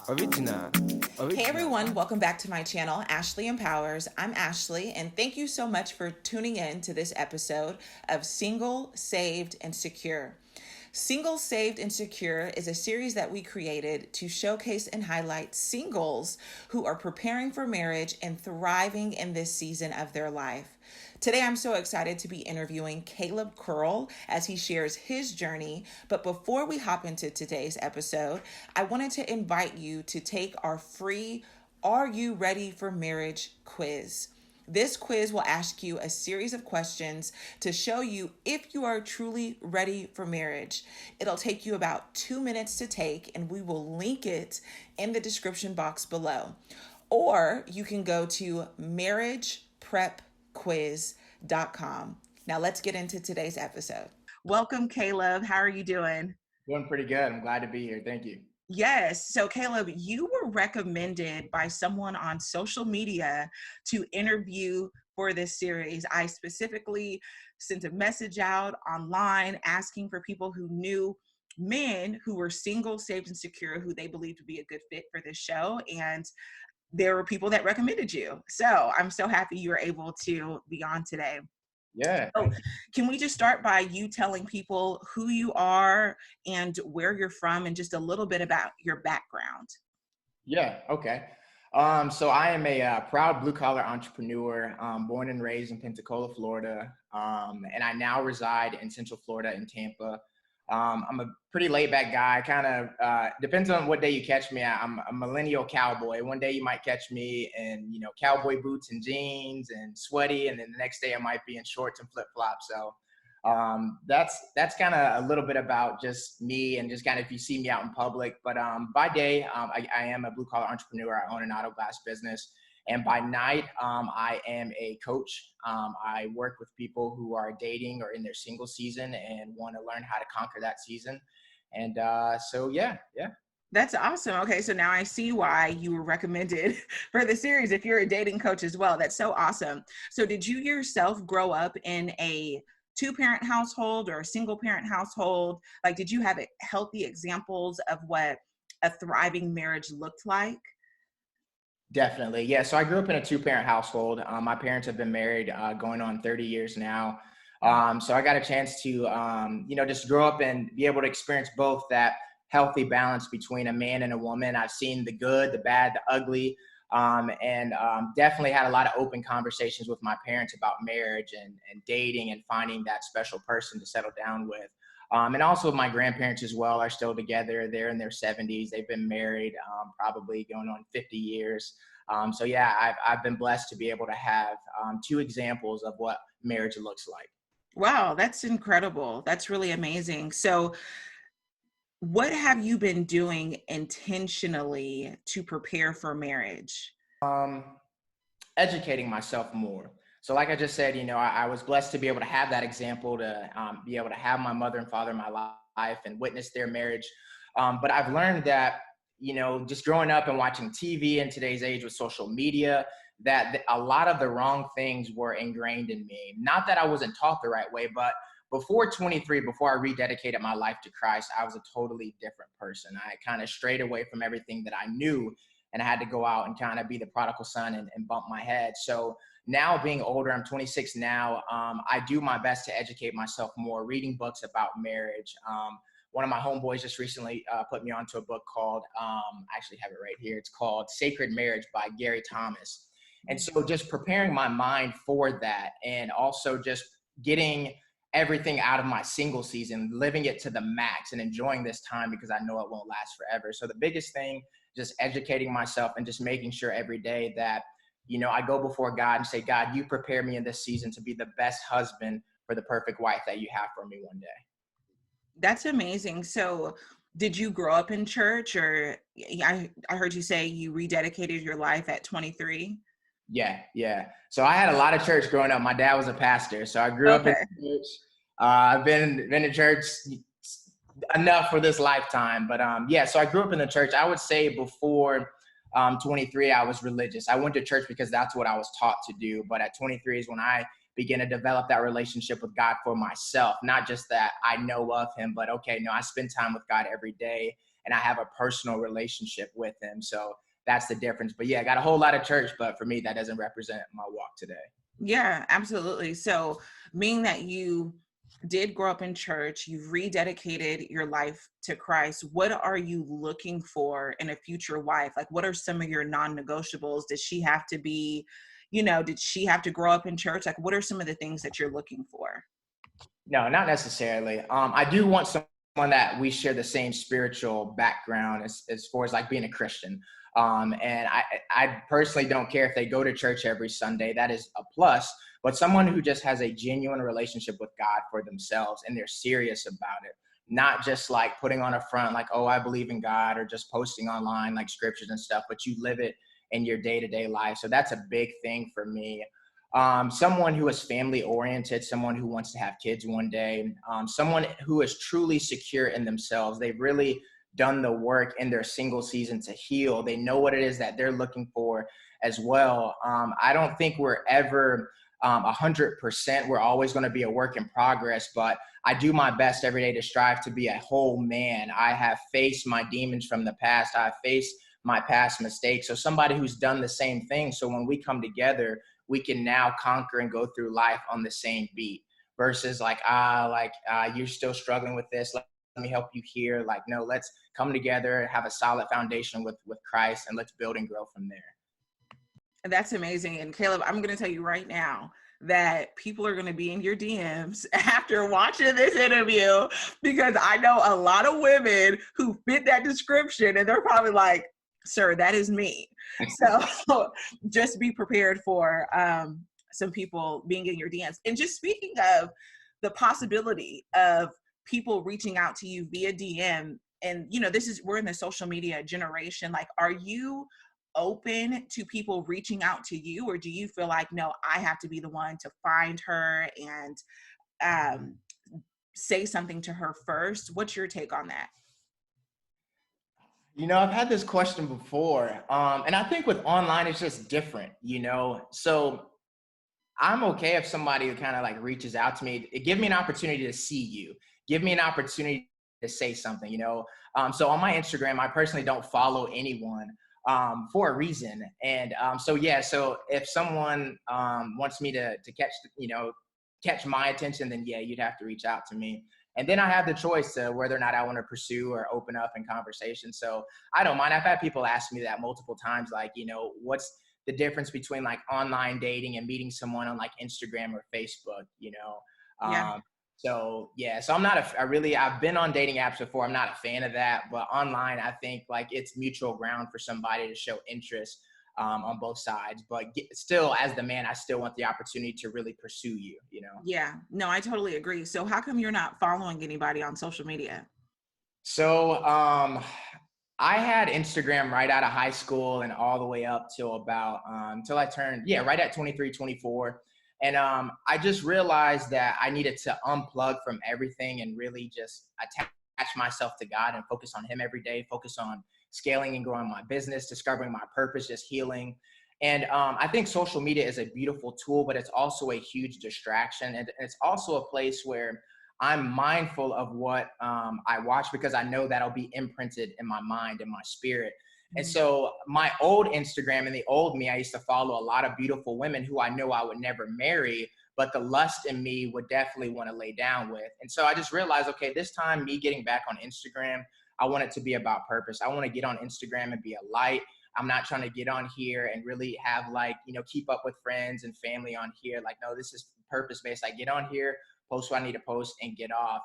Original. Hey everyone, welcome back to my channel, Ashley Empowers. I'm Ashley, and thank you so much for tuning in to this episode of Single, Saved, and Secure. Single, Saved, and Secure is a series that we created to showcase and highlight singles who are preparing for marriage and thriving in this season of their life. Today, I'm so excited to be interviewing Caleb Curl as he shares his journey. But before we hop into today's episode, I wanted to invite you to take our free Are You Ready for Marriage quiz. This quiz will ask you a series of questions to show you if you are truly ready for marriage. It'll take you about 2 minutes to take, and we will link it in the description box below. Or you can go to marriageprepquiz.com. Now let's get into today's episode. Welcome, Caleb. How are you doing? Doing pretty good. I'm glad to be here. Thank you. Yes. So, Caleb, you were recommended by someone on social media to interview for this series. I specifically sent a message out online asking for people who knew men who were single, saved, and secure, who they believed would be a good fit for this show. And there were people that recommended you. So I'm so happy you were able to be on today. Yeah. So can we just start by you telling people who you are and where you're from and just a little bit about your background? Yeah. Okay. So I am a proud blue collar entrepreneur, born and raised in Pensacola, Florida. And I now reside in Central Florida in Tampa. I'm a pretty laid back guy, kind of depends on what day you catch me at. I'm a millennial cowboy. One day you might catch me in, cowboy boots and jeans and sweaty. And then the next day I might be in shorts and flip flops. So that's kind of a little bit about just me and just kind of if you see me out in public. But by day, I am a blue collar entrepreneur. I own an auto glass business. And by night, I am a coach. I work with people who are dating or in their single season and want to learn how to conquer that season. And yeah. That's awesome. Okay, so now I see why you were recommended for the series if you're a dating coach as well. That's so awesome. So did you yourself grow up in a two-parent household or a single-parent household? Like, did you have healthy examples of what a thriving marriage looked like? Definitely. Yeah. So I grew up in a two-parent household. My parents have been married going on 30 years now. So I got a chance to, just grow up and be able to experience both that healthy balance between a man and a woman. I've seen the good, the bad, the ugly, and definitely had a lot of open conversations with my parents about marriage and dating and finding that special person to settle down with. And also my grandparents as well are still together. They're in their 70s. They've been married probably going on 50 years. So yeah, I've been blessed to be able to have two examples of what marriage looks like. Wow, that's incredible. That's really amazing. So what have you been doing intentionally to prepare for marriage? Um, Educating myself more. So like I just said, I was blessed to be able to have that example, to be able to have my mother and father in my life and witness their marriage. But I've learned that, just growing up and watching TV in today's age with social media, that a lot of the wrong things were ingrained in me. Not that I wasn't taught the right way, but before 23, before I rededicated my life to Christ, I was a totally different person. I kind of strayed away from everything that I knew, and I had to go out and kind of be the prodigal son and bump my head. So now being older, I'm 26 now, I do my best to educate myself more, reading books about marriage. One of my homeboys just recently put me onto a book called, I actually have it right here. It's called Sacred Marriage by Gary Thomas. And so just preparing my mind for that, and also just getting everything out of my single season, living it to the max and enjoying this time because I know it won't last forever. So the biggest thing, just educating myself and just making sure every day that, I go before God and say, God, you prepare me in this season to be the best husband for the perfect wife that you have for me one day. That's amazing. So did you grow up in church, or I heard you say you rededicated your life at 23? Yeah. So I had a lot of church growing up. My dad was a pastor, so I grew up in Okay. church. I've been to church enough for this lifetime, but so I grew up in the church. I would say before 23, I was religious. I went to church because that's what I was taught to do. But at 23 is when I began to develop that relationship with God for myself. Not just that I know of him, but okay, no, I spend time with God every day. and I have a personal relationship with him. So that's the difference. But yeah, I got a whole lot of church, but for me, that doesn't represent my walk today. Yeah, absolutely. So, being that you did grow up in church, you've rededicated your life to Christ, what are you looking for in a future wife? Like, what are some of your non-negotiables? Does she have to be, did she have to grow up in church? Like, what are some of the things that you're looking for? No, not necessarily. I do want someone that we share the same spiritual background as far as like being a Christian. And I personally don't care if they go to church every Sunday. That is a plus. But someone who just has a genuine relationship with God for themselves and they're serious about it, not just like putting on a front like, oh, I believe in God, or just posting online like scriptures and stuff, but you live it in your day-to-day life. So that's a big thing for me. Someone who is family oriented, someone who wants to have kids one day, someone who is truly secure in themselves. They've really done the work in their single season to heal. They know what it is that they're looking for as well. I don't think we're ever 100%. We're always going to be a work in progress, but I do my best every day to strive to be a whole man. I have faced my demons from the past. I've faced my past mistakes. So somebody who's done the same thing. So when we come together, we can now conquer and go through life on the same beat versus you're still struggling with this. Let me help you here. Like, no, let's come together, have a solid foundation with Christ, and let's build and grow from there. That's amazing. And Caleb, I'm going to tell you right now that people are going to be in your DMs after watching this interview, because I know a lot of women who fit that description and they're probably like, sir, that is me. So just be prepared for some people being in your DMs. And just speaking of the possibility of people reaching out to you via DM, and we're in the social media generation. Like, are you open to people reaching out to you, or do you feel like, no, I have to be the one to find her and say something to her first? What's your take on that? I've had this question before, and I think with online, it's just different, So I'm okay if somebody kind of like reaches out to me. It give me an opportunity to see you. Give me an opportunity to say something, So on my Instagram, I personally don't follow anyone for a reason. And so if someone wants me to catch my attention, then yeah, you'd have to reach out to me. And then I have the choice to whether or not I want to pursue or open up in conversation. So I don't mind. I've had people ask me that multiple times, like, what's the difference between like online dating and meeting someone on like Instagram or Facebook, Yeah. So I'm not I've been on dating apps before. I'm not a fan of that, but online, I think like it's mutual ground for somebody to show interest on both sides. But still, as the man, I still want the opportunity to really pursue you, Yeah, no, I totally agree. So how come you're not following anybody on social media? So I had Instagram right out of high school and all the way up till about till I turned right at 23, 24. And I just realized that I needed to unplug from everything and really just attach myself to God and focus on Him every day, focus on scaling and growing my business, discovering my purpose, just healing. And I think social media is a beautiful tool, but it's also a huge distraction. And it's also a place where I'm mindful of what I watch, because I know that'll be imprinted in my mind and my spirit. And so my old Instagram and the old me, I used to follow a lot of beautiful women who I know I would never marry, but the lust in me would definitely want to lay down with. And so I just realized, okay, this time me getting back on Instagram, I want it to be about purpose. I want to get on Instagram and be a light. I'm not trying to get on here and really have keep up with friends and family on here. Like, no, this is purpose-based. I get on here, post what I need to post, and get off.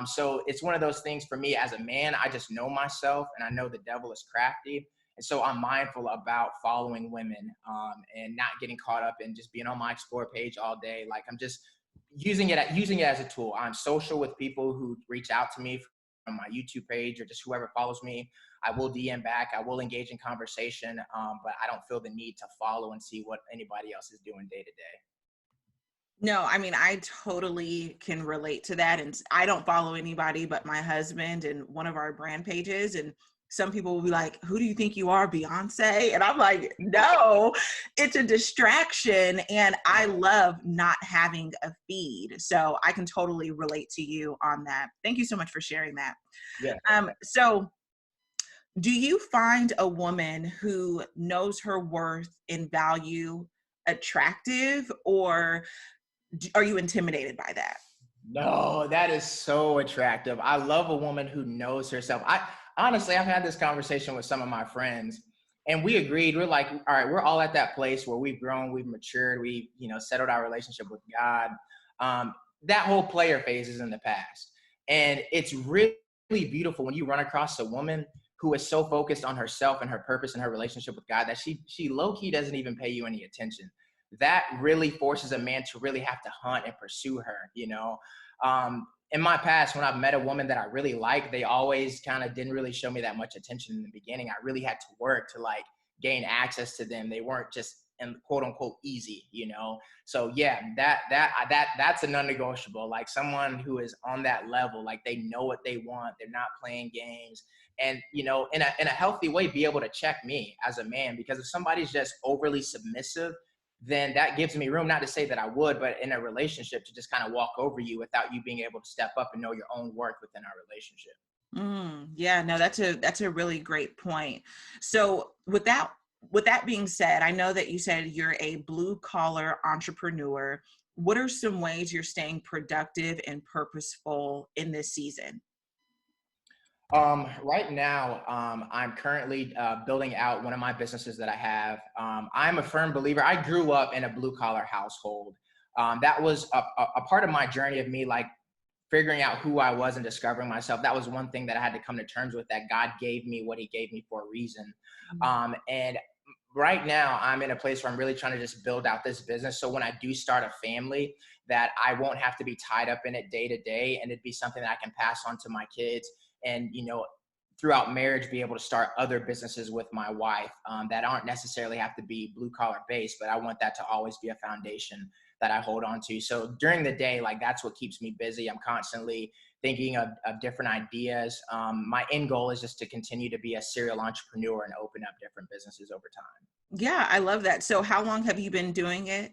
So it's one of those things for me as a man. I just know myself, and I know the devil is crafty. And so I'm mindful about following women and not getting caught up in just being on my explore page all day. Like, I'm just using it as a tool. I'm social with people who reach out to me from my YouTube page or just whoever follows me. I will DM back. I will engage in conversation, but I don't feel the need to follow and see what anybody else is doing day to day. No, I mean, I totally can relate to that. And I don't follow anybody but my husband and one of our brand pages. And some people will be like, who do you think you are, Beyonce? And I'm like, no, it's a distraction. And I love not having a feed. So I can totally relate to you on that. Thank you so much for sharing that. Yeah. So Do you find a woman who knows her worth and value attractive, or are you intimidated by that? No, that is so attractive. I love a woman who knows herself. I honestly, I've had this conversation with some of my friends, and we agreed. We're like, all right, we're all at that place where we've grown, we've matured, we, settled our relationship with God. Um, that whole player phase is in the past, and it's really beautiful when you run across a woman who is so focused on herself and her purpose and her relationship with God that she low key doesn't even pay you any attention. That really forces a man to really have to hunt and pursue her. In my past, when I've met a woman that I really like, they always kind of didn't really show me that much attention in the beginning. I really had to work to like gain access to them. They weren't just in quote unquote easy. So yeah, that's a non-negotiable. Like someone who is on that level, like they know what they want. They're not playing games, and in a healthy way, be able to check me as a man. Because if somebody's just overly submissive, then that gives me room, not to say that I would, but in a relationship to just kind of walk over you without you being able to step up and know your own worth within our relationship. Yeah, no, that's a really great point. So with that being said, I know that you said you're a blue collar entrepreneur. What are some ways you're staying productive and purposeful in this season? Right now, I'm currently building out one of my businesses that I have. I'm a firm believer. I grew up in a blue collar household. That was a part of my journey of me, like figuring out who I was and discovering myself. That was one thing that I had to come to terms with, that God gave me what he gave me for a reason. And right now I'm in a place where I'm really trying to just build out this business. So when I do start a family, that I won't have to be tied up in it day to day. And it'd be something that I can pass on to my kids. And, throughout marriage, be able to start other businesses with my wife that aren't necessarily have to be blue collar based, but I want that to always be a foundation that I hold on to. So during the day, like that's what keeps me busy. I'm constantly thinking of different ideas. My end goal is just to continue to be a serial entrepreneur and open up different businesses over time. Yeah, I love that. So how long have you been doing it?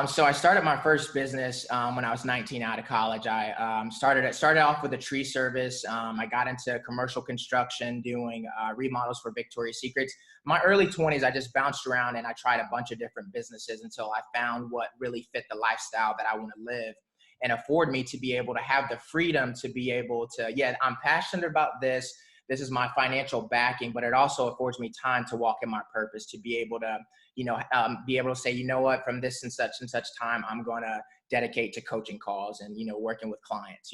So I started my first business when I was 19 out of college. I started off with a tree service. I got into commercial construction, doing remodels for Victoria's Secrets. My early 20s, I just bounced around and I tried a bunch of different businesses until I found what really fit the lifestyle that I want to live and afford me to be able to have the freedom to be able to, yeah, I'm passionate about this. This is my financial backing, but it also affords me time to walk in my purpose, to be able to be able to say, what, from this and such time, I'm going to dedicate to coaching calls and, working with clients.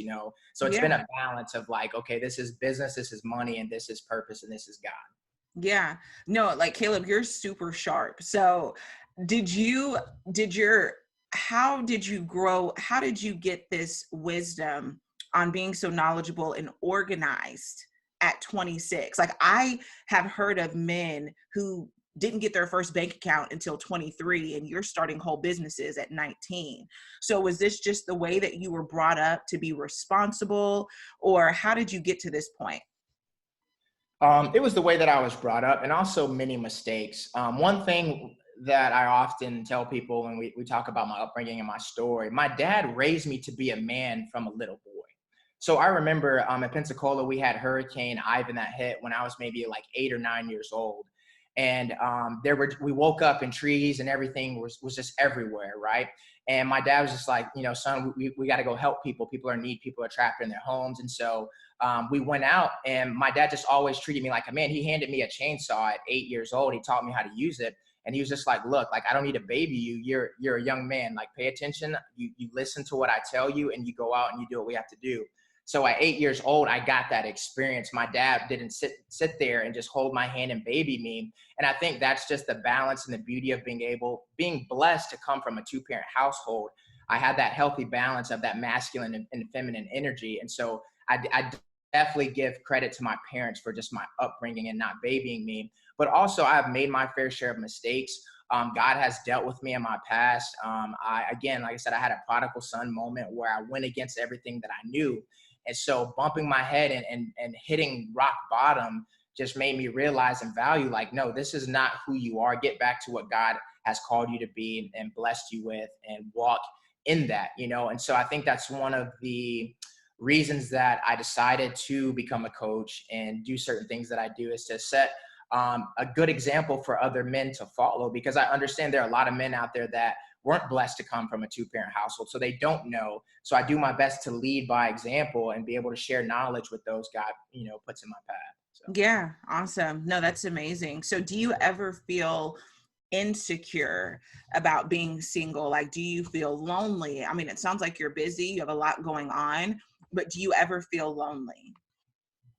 So it's been Yeah. a balance of like, okay, this is business, this is money, and this is purpose, and this is God. Yeah. No, like Caleb, you're super sharp. So did you did your how did you grow? How did you get this wisdom on being so knowledgeable and organized at 26? Like I have heard of men who didn't get their first bank account until 23, and you're starting whole businesses at 19. So was this just the way that you were brought up to be responsible, or how did you get to this point? It was the way that I was brought up, and also many mistakes. One thing that I often tell people when we talk about my upbringing and my story, my dad raised me to be a man from a little boy. So I remember in Pensacola, we had Hurricane Ivan that hit when I was maybe like 8 or 9 years old. And we woke up and trees and everything was just everywhere, right? And my dad was just like, son, we got to go help people. People are in need. People are trapped in their homes. And so we went out, and my dad just always treated me like a man. He handed me a chainsaw at 8 years old. He taught me how to use it. And he was just like, look, like, I don't need to baby you. You're a young man. Like, pay attention. You listen to what I tell you, and you go out and you do what we have to do. So at 8 years old, I got that experience. My dad didn't sit there and just hold my hand and baby me. And I think that's just the balance and the beauty of being blessed to come from a two-parent household. I had that healthy balance of that masculine and feminine energy. And so I definitely give credit to my parents for just my upbringing and not babying me. But also, I've made my fair share of mistakes. God has dealt with me in my past. Again, like I said, I had a prodigal son moment where I went against everything that I knew. And so bumping my head and hitting rock bottom just made me realize and value, like, no, this is not who you are. Get back to what God has called you to be and blessed you with, and walk in that. And so I think that's one of the reasons that I decided to become a coach and do certain things that I do is to set a good example for other men to follow, because I understand there are a lot of men out there that weren't blessed to come from a two-parent household, so they don't know. So I do my best to lead by example and be able to share knowledge with those God, puts in my path. So. Yeah, awesome. No, that's amazing. So do you ever feel insecure about being single? Like, do you feel lonely? I mean, it sounds like you're busy, you have a lot going on, but do you ever feel lonely?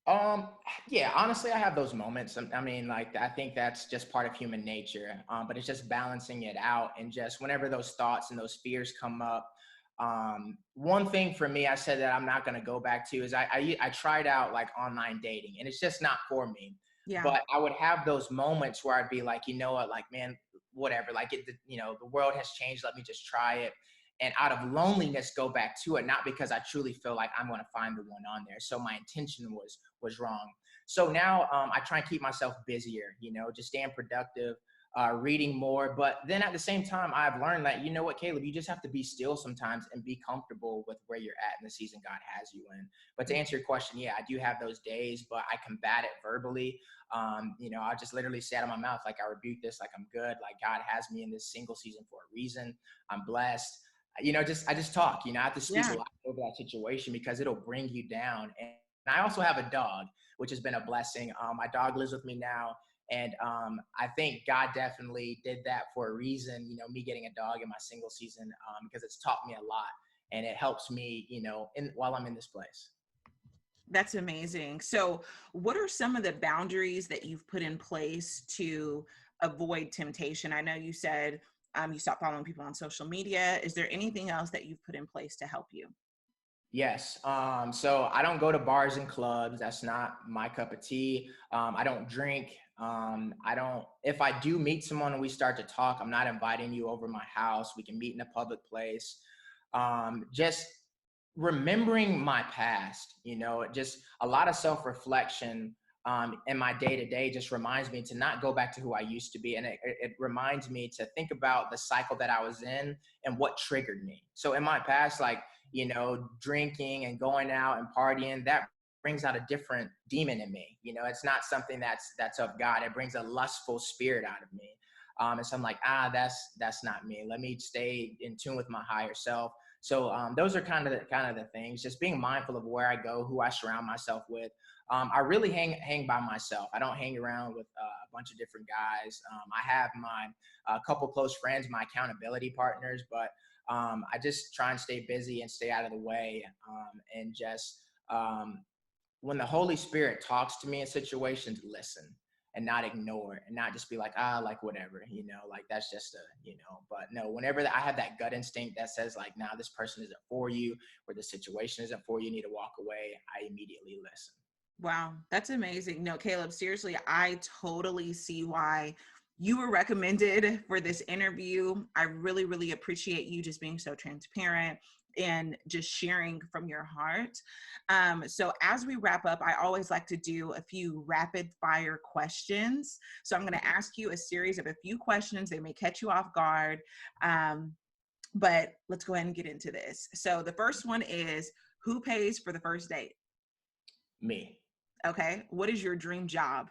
Um, yeah, honestly, I have those moments. I mean, like, I think that's just part of human nature. But it's just balancing it out, and just whenever those thoughts and those fears come up. One thing for me, I said that I'm not going to go back to is I tried out like online dating, and it's just not for me. Yeah. But I would have those moments where I'd be like, you know what, like, man, whatever, like the world has changed. Let me just try it, and out of loneliness go back to it, not because I truly feel like I'm going to find the one on there. So my intention was wrong. So now I try and keep myself busier, just staying productive, reading more. But then at the same time, I've learned that, you know what, Caleb, you just have to be still sometimes and be comfortable with where you're at in the season God has you in. But to answer your question, yeah, I do have those days, but I combat it verbally. I just literally say out of my mouth, like, I rebuke this, like, I'm good, like, God has me in this single season for a reason. I'm blessed. I just talk. I have to speak Yeah. life over that situation because it'll bring you down. And I also have a dog, which has been a blessing. My dog lives with me now, and I think God definitely did that for a reason. Me getting a dog in my single season, because it's taught me a lot, and it helps me, while I'm in this place. That's amazing. So, what are some of the boundaries that you've put in place to avoid temptation? I know you said you stopped following people on social media. Is there anything else that you've put in place to help you? Yes. So I don't go to bars and clubs. That's not my cup of tea. I don't drink. I don't, if I do meet someone and we start to talk, I'm not inviting you over my house. We can meet in a public place. Just remembering my past, just a lot of self-reflection in my day-to-day just reminds me to not go back to who I used to be. And it reminds me to think about the cycle that I was in and what triggered me. So in my past, like, drinking and going out and partying, that brings out a different demon in me. It's not something that's of God. It brings a lustful spirit out of me. And so I'm like, that's not me. Let me stay in tune with my higher self. So those are kind of the things. Just being mindful of where I go, who I surround myself with. I really hang by myself. I don't hang around with a bunch of different guys. I have my couple close friends, my accountability partners, but I just try and stay busy and stay out of the way, and just when the Holy Spirit talks to me in situations, listen and not ignore it, and not just be like, like, whatever, like, that's just but no, whenever I have that gut instinct that says, like, nah, this person isn't for you, or the situation isn't for you, you need to walk away, I immediately listen. Wow, that's amazing. No, Caleb, seriously, I totally see why you were recommended for this interview. I really, really appreciate you just being so transparent and just sharing from your heart. So, as we wrap up, I always like to do a few rapid fire questions. So, I'm going to ask you a series of a few questions. They may catch you off guard, but let's go ahead and get into this. So, the first one is, who pays for the first date? Me. Okay. What is your dream job?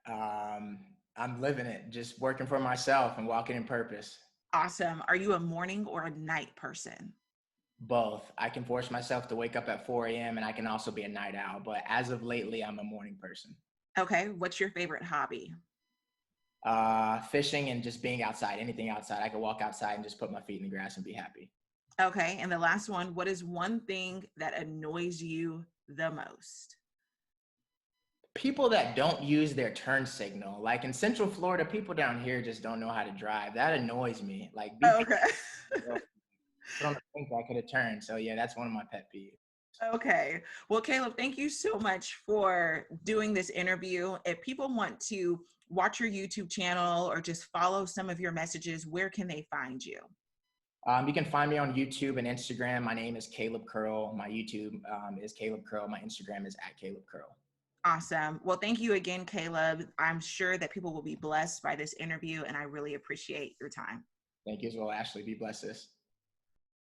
um, I'm living it, just working for myself and walking in purpose. Awesome. Are you a morning or a night person? Both. I can force myself to wake up at 4 a.m. and I can also be a night owl. But as of lately, I'm a morning person. Okay. What's your favorite hobby? Fishing and just being outside, anything outside. I could walk outside and just put my feet in the grass and be happy. Okay. And the last one, what is one thing that annoys you the most? People that don't use their turn signal, like in Central Florida, people down here just don't know how to drive. That annoys me. Like, be Okay. patient. I don't think I could have turned. So yeah, that's one of my pet peeves. Okay. Well, Caleb, thank you so much for doing this interview. If people want to watch your YouTube channel or just follow some of your messages, where can they find you? You can find me on YouTube and Instagram. My name is Caleb Curl. My YouTube is Caleb Curl. My Instagram is at Caleb Curl. Awesome. Well, thank you again, Caleb. I'm sure that people will be blessed by this interview, and I really appreciate your time. Thank you as well, Ashley. Be blessed, sis.